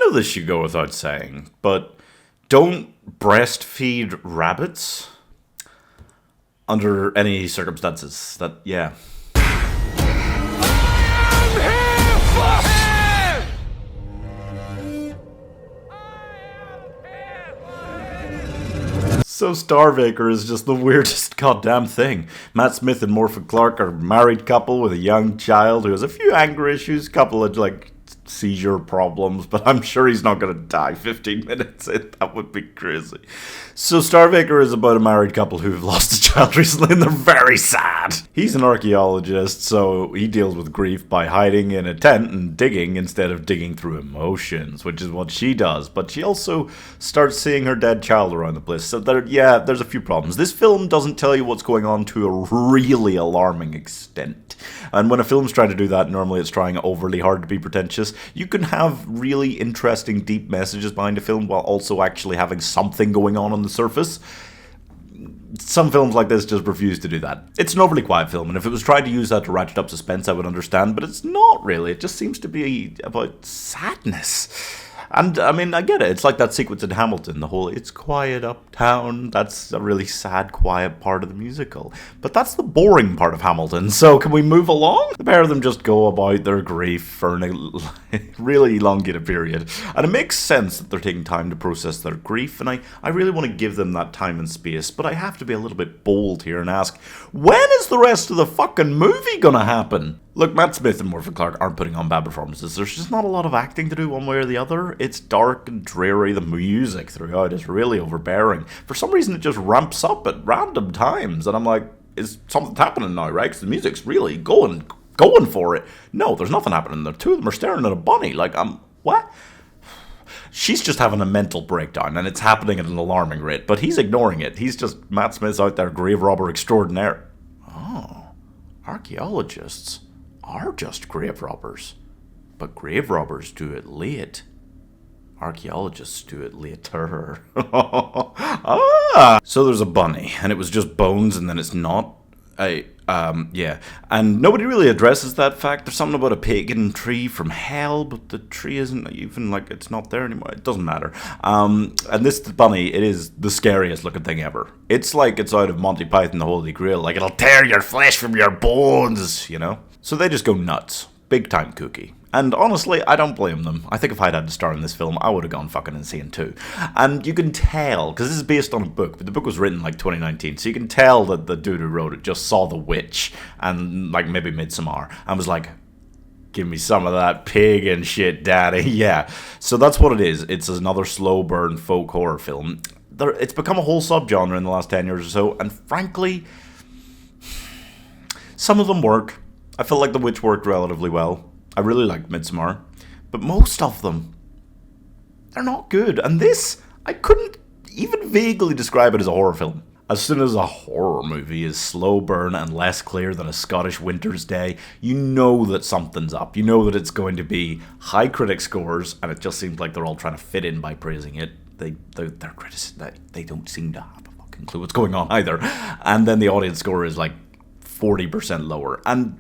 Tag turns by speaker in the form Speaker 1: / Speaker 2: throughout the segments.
Speaker 1: know this should go without saying, but don't breastfeed rabbits under any circumstances. Yeah. So Starveacre is just the weirdest goddamn thing. Matt Smith and Morphin Clark are a married couple with a young child who has a few anger issues, couple of seizure problems, but I'm sure he's not going to die 15 minutes in. That would be crazy. So Starveacre is about a married couple who've lost a child recently and they're very sad. He's an archaeologist, so he deals with grief by hiding in a tent and digging instead of digging through emotions, which is what she does. But she also starts seeing her dead child around the place. So there's a few problems. This film doesn't tell you what's going on to a really alarming extent. And when a film's trying to do that, normally it's trying overly hard to be pretentious. You can have really interesting, deep messages behind a film while also actually having something going on the surface. Some films like this just refuse to do that. It's an overly quiet film, and if it was trying to use that to ratchet up suspense, I would understand, but it's not really. It just seems to be about sadness. And, I mean, I get it. It's like that sequence in Hamilton, the whole "it's quiet uptown." That's a really sad, quiet part of the musical. But that's the boring part of Hamilton, so can we move along? The pair of them just go about their grief for a really elongated period. And it makes sense that they're taking time to process their grief, and I really want to give them that time and space, but I have to be a little bit bold here and ask, when is the rest of the fucking movie gonna happen? Look, Matt Smith and Morphin Clark aren't putting on bad performances. There's just not a lot of acting to do one way or the other. It's dark and dreary. The music throughout is really overbearing. For some reason, it just ramps up at random times. And I'm like, is something happening now, right? Because the music's really going for it. No, there's nothing happening. The two of them are staring at a bunny. What? She's just having a mental breakdown, and it's happening at an alarming rate. But he's ignoring it. He's just, Matt Smith's out there, grave robber extraordinaire. Oh, archaeologists are just grave robbers, but grave robbers do it late. Archaeologists do it later. So there's a bunny, and it was just bones, and then it's not. Yeah. And nobody really addresses that fact. There's something about a pagan tree from hell, but the tree isn't even, it's not there anymore. It doesn't matter. And this bunny, it is the scariest looking thing ever. It's like it's out of Monty Python, the Holy Grail. It'll tear your flesh from your bones, you know? So they just go nuts. Big time kooky. And honestly, I don't blame them. I think if I'd had to star in this film, I would have gone fucking insane too. And you can tell, because this is based on a book, but the book was written 2019, so you can tell that the dude who wrote it just saw The Witch and maybe Midsommar and was like, give me some of that pig and shit, daddy. Yeah. So that's what it is. It's another slow burn folk horror film. It's become a whole subgenre in the last 10 years or so, and frankly, some of them work. I felt like The Witch worked relatively well. I really liked Midsommar. But most of them, they're not good. And this, I couldn't even vaguely describe it as a horror film. As soon as a horror movie is slow burn and less clear than a Scottish winter's day, you know that something's up. You know that it's going to be high critic scores, and it just seems like they're all trying to fit in by praising it. Their critics, they don't seem to have a fucking clue what's going on either. And then the audience score is 40% lower. And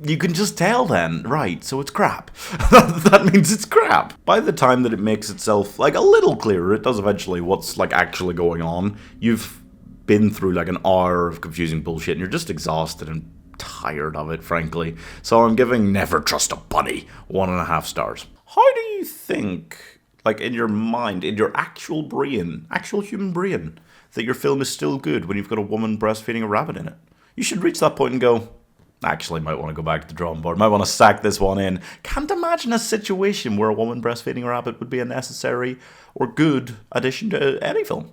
Speaker 1: you can just tell then, right, so it's crap. That means it's crap. By the time that it makes itself, a little clearer, it does eventually what's, actually going on. You've been through, an hour of confusing bullshit, and you're just exhausted and tired of it, frankly. So I'm giving Never Trust a Bunny 1.5 stars. How do you think, in your mind, in your actual brain, actual human brain, that your film is still good when you've got a woman breastfeeding a rabbit in it? You should reach that point and go, actually, might want to go back to the drawing board. Might want to sack this one in. Can't imagine a situation where a woman breastfeeding a rabbit would be a necessary or good addition to any film.